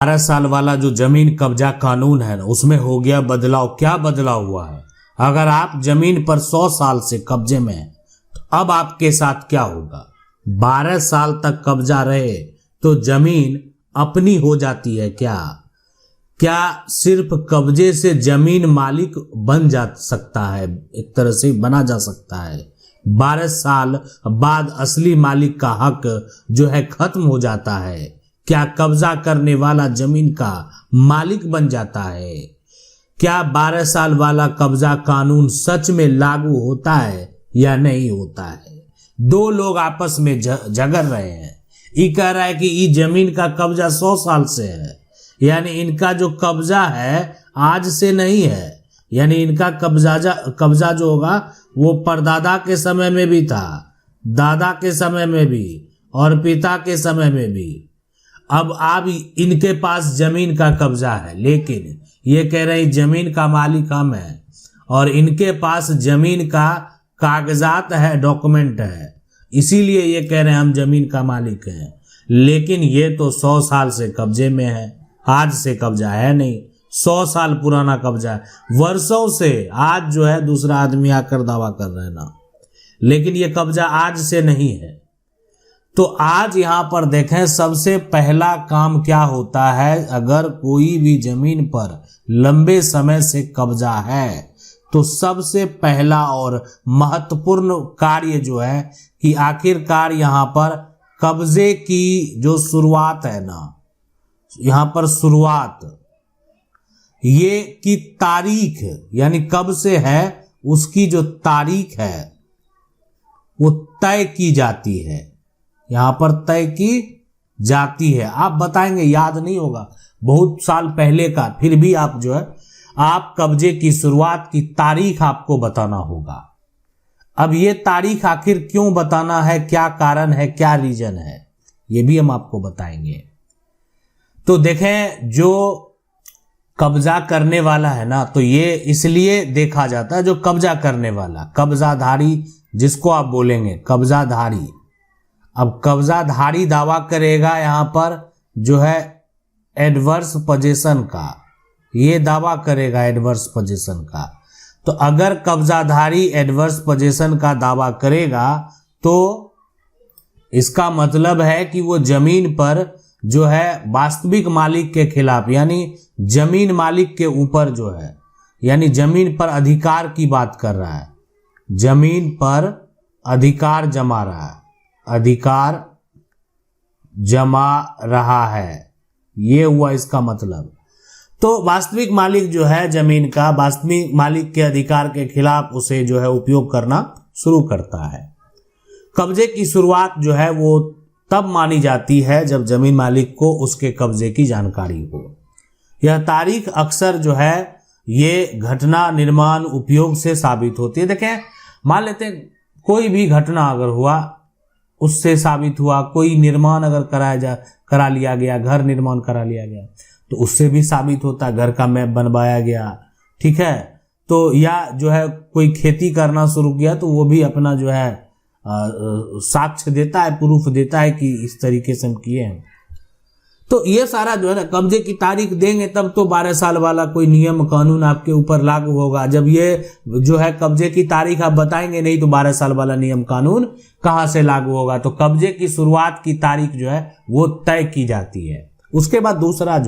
12 साल वाला जो जमीन कब्जा कानून है ना, उसमें हो गया बदलाव। क्या बदलाव हुआ है? अगर आप जमीन पर 100 साल से कब्जे में हैं तो अब आपके साथ क्या होगा? 12 साल तक कब्जा रहे तो जमीन अपनी हो जाती है क्या? क्या सिर्फ कब्जे से जमीन मालिक बन जा सकता है? एक तरह से बना जा सकता है। 12 साल बाद असली मालिक का हक जो है खत्म हो जाता है। क्या कब्जा करने वाला जमीन का मालिक बन जाता है? क्या 12 साल वाला कब्जा कानून सच में लागू होता है या नहीं होता है? दो लोग आपस में झगड़ रहे हैं। ये कह रहा है कि ये जमीन का कब्जा 100 साल से है, यानी इनका जो कब्जा है आज से नहीं है, यानी इनका कब्जा जो होगा वो परदादा के समय में भी था, दादा के समय में भी और पिता के समय में भी। अब इनके पास जमीन का कब्जा है, लेकिन ये कह रहे हैं जमीन का मालिक हम है और इनके पास जमीन का कागजात है, डॉक्यूमेंट है, इसीलिए ये कह रहे हैं हम जमीन का मालिक हैं। लेकिन ये तो 100 साल से कब्जे में है, आज से कब्जा है नहीं। 100 साल पुराना कब्जा है, वर्षों से। आज जो है दूसरा आदमी आकर दावा कर रहे हैं ना, लेकिन ये कब्जा आज से नहीं है। तो आज यहां पर देखें, सबसे पहला काम क्या होता है? अगर कोई भी जमीन पर लंबे समय से कब्जा है तो सबसे पहला और महत्वपूर्ण कार्य जो है कि आखिरकार यहां पर कब्जे की जो शुरुआत है ना, यहां पर शुरुआत ये की तारीख, यानी कब से है उसकी जो तारीख है वो तय की जाती है। यहां पर तय की जाती है। आप बताएंगे याद नहीं होगा, बहुत साल पहले का, फिर भी आप जो है आप कब्जे की शुरुआत की तारीख आपको बताना होगा। अब ये तारीख आखिर क्यों बताना है, क्या कारण है, क्या रीजन है, ये भी हम आपको बताएंगे। तो देखें, जो कब्जा करने वाला है ना, तो ये इसलिए देखा जाता है जो कब्जा करने वाला, कब्जाधारी जिसको आप बोलेंगे कब्जाधारी। अब कब्जाधारी दावा करेगा यहां पर जो है एडवर्स पोजीशन का, ये दावा करेगा एडवर्स पोजीशन का। तो अगर कब्जाधारी एडवर्स पोजीशन का दावा करेगा तो इसका मतलब है कि वो जमीन पर जो है वास्तविक मालिक के खिलाफ, यानी जमीन मालिक के ऊपर जो है, यानी जमीन पर अधिकार की बात कर रहा है, जमीन पर अधिकार जमा रहा है, अधिकार जमा रहा है, ये हुआ इसका मतलब। तो वास्तविक मालिक जो है जमीन का, वास्तविक मालिक के अधिकार के खिलाफ उसे जो है उपयोग करना शुरू करता है। कब्जे की शुरुआत जो है वो तब मानी जाती है जब जमीन मालिक को उसके कब्जे की जानकारी हो। यह तारीख अक्सर जो है ये घटना निर्माण उपयोग से साबित होती है। देखें, मान लेते हैं कोई भी घटना अगर हुआ उससे साबित हुआ, कोई निर्माण अगर करा लिया गया, घर निर्माण करा लिया गया तो उससे भी साबित होता है, घर का मैप बनवाया गया, ठीक है। तो या जो है कोई खेती करना शुरू किया तो वो भी अपना जो है साक्ष्य देता है, प्रूफ देता है कि इस तरीके से हम किए हैं। तो ये सारा जो है ना, कब्जे की तारीख देंगे तब तो 12 साल वाला कोई नियम कानून आपके ऊपर लागू होगा। जब ये जो है कब्जे की तारीख आप बताएंगे नहीं तो 12 साल वाला नियम कानून कहां से लागू होगा? तो कब्जे की शुरुआत की तारीख जो है वो तय की जाती है। उसके बाद दूसरा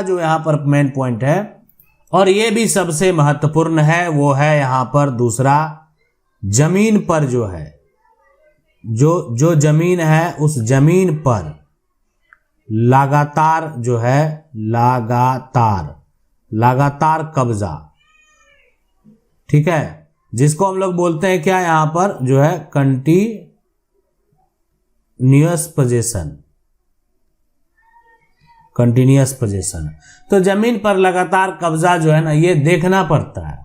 जो यहाँ पर मेन पॉइंट है, और ये भी सबसे महत्वपूर्ण है, वो है यहाँ पर दूसरा, जमीन पर जो है जो जमीन है उस जमीन पर लगातार जो है लगातार कब्जा, ठीक है, जिसको हम लोग बोलते हैं क्या यहां पर जो है कंटिन्यूअस पोजीशन। तो जमीन पर लगातार कब्जा जो है ना, ये देखना पड़ता है,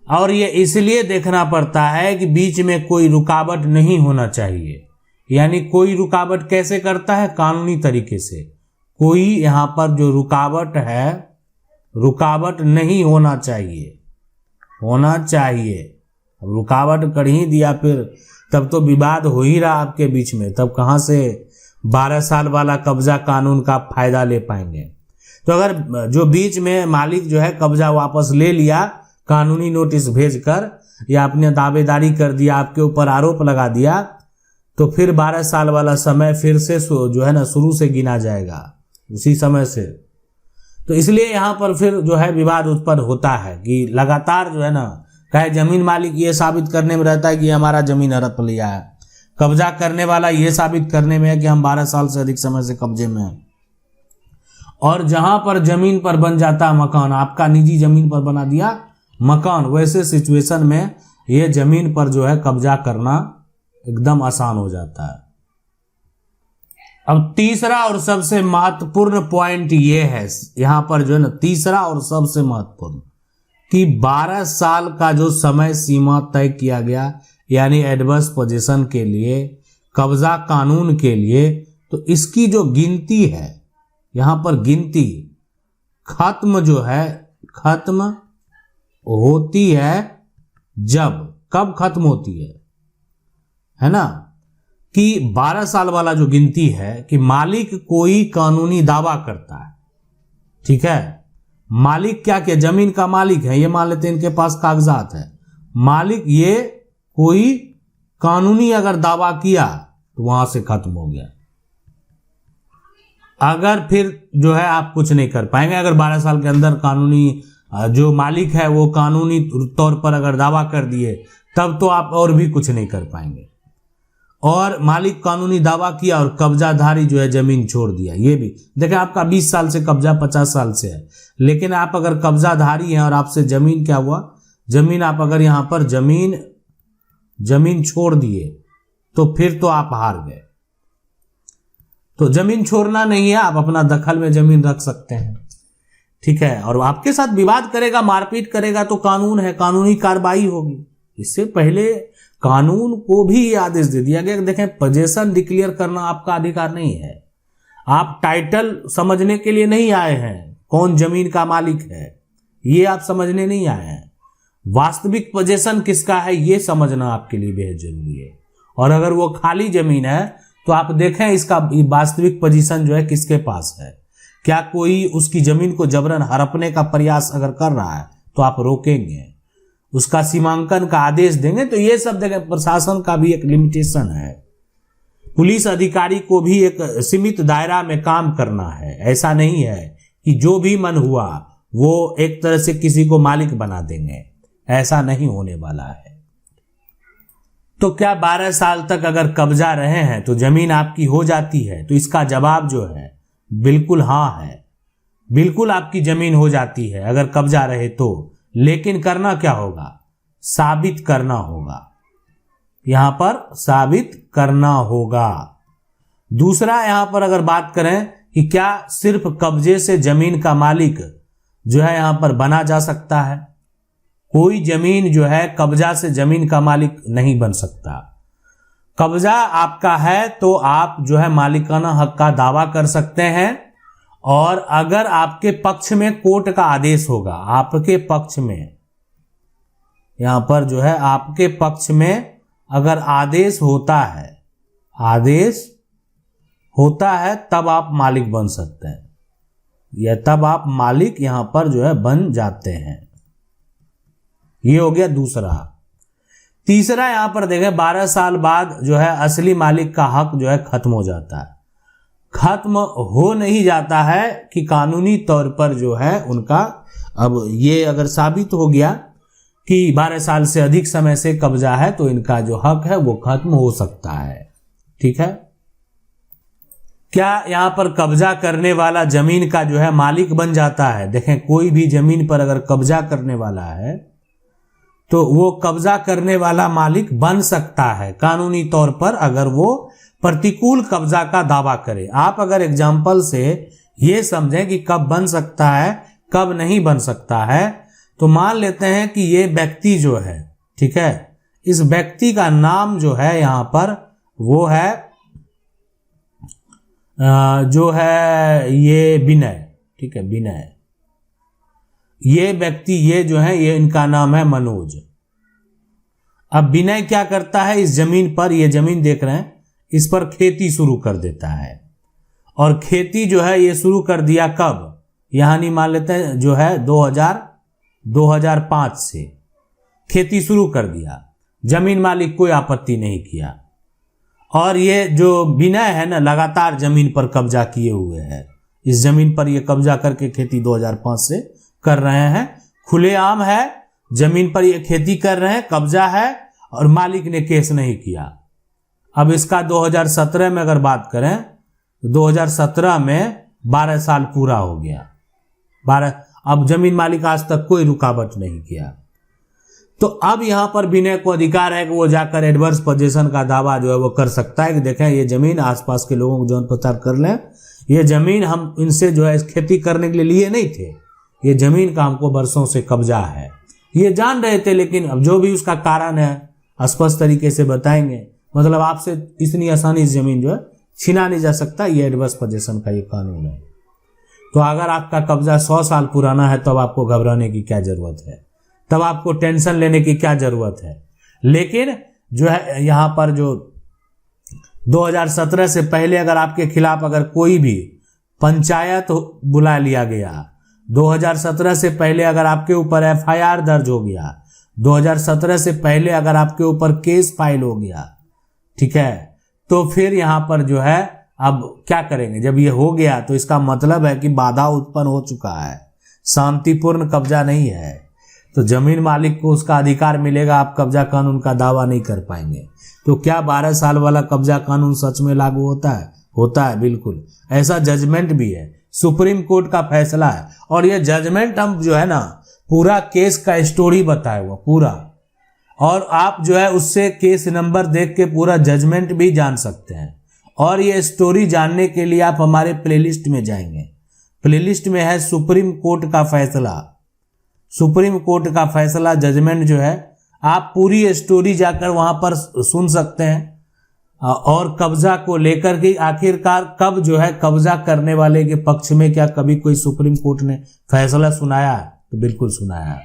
और ये इसलिए देखना पड़ता है कि बीच में कोई रुकावट नहीं होना चाहिए। यानी कोई रुकावट कैसे करता है? कानूनी तरीके से। कोई यहां पर जो रुकावट है, रुकावट नहीं होना चाहिए, होना चाहिए। अब रुकावट कर ही दिया फिर तब तो विवाद हो ही रहा आपके बीच में, तब कहां से 12 साल वाला कब्जा कानून का आप फायदा ले पाएंगे। तो अगर जो बीच में मालिक जो है कब्जा वापस ले लिया कानूनी नोटिस भेजकर, या आपने दावेदारी कर दिया, आपके ऊपर आरोप लगा दिया, तो फिर 12 साल वाला समय फिर से जो है ना शुरू से गिना जाएगा उसी समय से। तो इसलिए यहाँ पर फिर जो है विवाद उत्पन्न होता है कि लगातार जो है ना चाहे जमीन मालिक ये साबित करने में रहता है कि हमारा जमीन हड़प लिया है, कब्जा करने वाला ये साबित करने में है कि हम 12 साल से अधिक समय से कब्जे में हैं। और जहां पर जमीन पर बन जाता है मकान, आपका निजी जमीन पर बना दिया मकान, वैसे सिचुएशन में ये जमीन पर जो है कब्जा करना एकदम आसान हो जाता है। अब तीसरा और सबसे महत्वपूर्ण पॉइंट ये है यहां पर जो है ना, तीसरा और सबसे महत्वपूर्ण कि 12 साल का जो समय सीमा तय किया गया यानी एडवर्स पोजीशन के लिए, कब्जा कानून के लिए, तो इसकी जो गिनती है यहां पर गिनती खत्म जो है खत्म होती है जब, कब खत्म होती है ना, कि 12 साल वाला जो गिनती है कि मालिक कोई कानूनी दावा करता है, ठीक है। मालिक क्या क्या, जमीन का मालिक है, ये मान लेते हैं इनके पास कागजात है, मालिक ये कोई कानूनी अगर दावा किया तो वहां से खत्म हो गया। अगर फिर जो है आप कुछ नहीं कर पाएंगे, अगर 12 साल के अंदर कानूनी जो मालिक है वो कानूनी तौर पर अगर दावा कर दिए तब तो आप और भी कुछ नहीं कर पाएंगे। और मालिक कानूनी दावा किया और कब्जाधारी जो है जमीन छोड़ दिया, ये भी देखें आपका 20 साल से कब्जा 50 साल से है, लेकिन आप अगर कब्जाधारी हैं और आपसे जमीन क्या हुआ, जमीन आप अगर यहां पर जमीन छोड़ दिए तो फिर तो आप हार गए। तो जमीन छोड़ना नहीं है, आप अपना दखल में जमीन रख सकते हैं, ठीक है। और आपके साथ विवाद करेगा, मारपीट करेगा तो कानून है, कानूनी कार्रवाई होगी। इससे पहले कानून को भी ये आदेश दे दिया गया कि देखें पोजीशन डिक्लेयर करना आपका अधिकार नहीं है, आप टाइटल समझने के लिए नहीं आए हैं कौन जमीन का मालिक है, ये आप समझने नहीं आए हैं। वास्तविक पोजीशन किसका है ये समझना आपके लिए बेहद जरूरी है। और अगर वो खाली जमीन है तो आप देखें इसका वास्तविक पोजीशन जो है किसके पास है, क्या कोई उसकी जमीन को जबरन हड़पने का प्रयास अगर कर रहा है तो आप रोकेंगे, उसका सीमांकन का आदेश देंगे। तो ये सब देखें प्रशासन का भी एक लिमिटेशन है, पुलिस अधिकारी को भी एक सीमित दायरा में काम करना है। ऐसा नहीं है कि जो भी मन हुआ वो एक तरह से किसी को मालिक बना देंगे, ऐसा नहीं होने वाला है। तो क्या 12 साल तक अगर कब्जा रहे हैं तो जमीन आपकी हो जाती है? तो इसका जवाब जो है बिल्कुल हाँ है, बिल्कुल आपकी जमीन हो जाती है अगर कब्जा रहे तो। लेकिन करना क्या होगा, साबित करना होगा, यहां पर साबित करना होगा। दूसरा यहां पर अगर बात करें कि क्या सिर्फ कब्जे से जमीन का मालिक जो है यहां पर बना जा सकता है, कोई जमीन जो है कब्जा से जमीन का मालिक नहीं बन सकता। कब्जा आपका है तो आप जो है मालिकाना हक का दावा कर सकते हैं, और अगर आपके पक्ष में कोर्ट का आदेश होगा, आपके पक्ष में यहां पर जो है आपके पक्ष में अगर आदेश होता है तब आप मालिक बन सकते हैं, या तब आप मालिक यहां पर जो है बन जाते हैं। ये हो गया दूसरा। तीसरा यहां पर देखें 12 साल बाद जो है असली मालिक का हक जो है खत्म हो जाता है। खत्म हो नहीं जाता है कि कानूनी तौर पर जो है उनका, अब ये अगर साबित हो गया कि 12 साल से अधिक समय से कब्जा है तो इनका जो हक है वो खत्म हो सकता है, ठीक है। क्या यहां पर कब्जा करने वाला जमीन का जो है मालिक बन जाता है? देखें कोई भी जमीन पर अगर कब्जा करने वाला है तो वो कब्जा करने वाला मालिक बन सकता है कानूनी तौर पर, अगर वो प्रतिकूल कब्जा का दावा करे। आप अगर एग्जाम्पल से ये समझें कि कब बन सकता है कब नहीं बन सकता है, तो मान लेते हैं कि ये व्यक्ति जो है, ठीक है, इस व्यक्ति का नाम जो है यहां पर वो है जो है ये विनय, ठीक है, विनय। ये व्यक्ति ये जो है ये इनका नाम है मनोज। अब विनय क्या करता है, इस जमीन पर, ये जमीन देख रहे हैं, इस पर खेती शुरू कर देता है। और खेती जो है ये शुरू कर दिया कब, यानी मान लेते हैं जो है 2005 से खेती शुरू कर दिया। जमीन मालिक कोई आपत्ति नहीं किया। और ये जो विनय है ना, लगातार जमीन पर कब्जा किए हुए है। इस जमीन पर ये कब्जा करके खेती 2005 से कर रहे हैं। खुलेआम है, जमीन पर ये खेती कर रहे हैं, कब्जा है, और मालिक ने केस नहीं किया। अब इसका 2017 में अगर बात करें, 2017 में 12 साल पूरा हो गया। 12, अब जमीन मालिक आज तक कोई रुकावट नहीं किया। तो अब यहां पर विनय को अधिकार है कि वो जाकर एडवर्स पोजीशन का दावा जो है वो कर सकता है कि देखें ये जमीन आसपास के लोगों को जान पहचान कर लें, ये जमीन हम इनसे जो है खेती करने के लिए नहीं थे, ये जमीन का हमको बरसों से कब्जा है। ये जान रहे थे, लेकिन अब जो भी उसका कारण है स्पष्ट तरीके से बताएंगे। मतलब आपसे इतनी आसानी से जमीन जो है छीना नहीं जा सकता, ये एडवर्स पोजीशन का ये कानून है। तो अगर आपका कब्जा 100 साल पुराना है तब आपको घबराने की क्या जरूरत है, तब आपको टेंशन लेने की क्या जरूरत है। लेकिन जो है यहाँ पर जो 2017 से पहले अगर आपके खिलाफ अगर कोई भी पंचायत बुला लिया गया, 2017 से पहले अगर आपके ऊपर FIR दर्ज हो गया, 2017 से पहले अगर आपके ऊपर केस फाइल हो गया, ठीक है, तो फिर यहाँ पर जो है अब क्या करेंगे। जब ये हो गया तो इसका मतलब है कि बाधा उत्पन्न हो चुका है, शांतिपूर्ण कब्जा नहीं है, तो जमीन मालिक को उसका अधिकार मिलेगा, आप कब्जा कानून का दावा नहीं कर पाएंगे। तो क्या 12 साल वाला कब्जा कानून सच में लागू होता है? होता है, बिल्कुल। ऐसा जजमेंट भी है, सुप्रीम कोर्ट का फैसला है। और ये जजमेंट हम जो है ना पूरा केस का स्टोरी बताया हुआ पूरा, और आप जो है उससे केस नंबर देख के पूरा जजमेंट भी जान सकते हैं। और ये स्टोरी जानने के लिए आप हमारे प्लेलिस्ट में जाएंगे, प्लेलिस्ट में है सुप्रीम कोर्ट का फैसला, सुप्रीम कोर्ट का फैसला जजमेंट जो है आप पूरी स्टोरी जाकर वहां पर सुन सकते हैं। और कब्जा को लेकर के आखिरकार कब जो है कब्जा करने वाले के पक्ष में क्या कभी कोई सुप्रीम कोर्ट ने फैसला सुनाया है? तो बिल्कुल सुनाया है।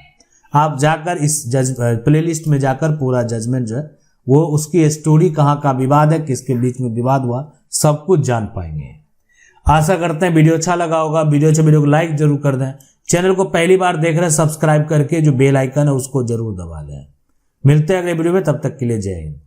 आप जाकर इस प्लेलिस्ट में जाकर पूरा जजमेंट जो है वो उसकी स्टोरी, कहाँ का विवाद है, किसके बीच में विवाद हुआ, सब कुछ जान पाएंगे। आशा करते हैं वीडियो अच्छा लगा होगा। वीडियो को लाइक जरूर कर दें। चैनल को पहली बार देख रहे हैं सब्सक्राइब करके जो बेल आइकन है उसको जरूर दबा दें। मिलते हैं अगले वीडियो में, तब तक के लिए जय हिंद।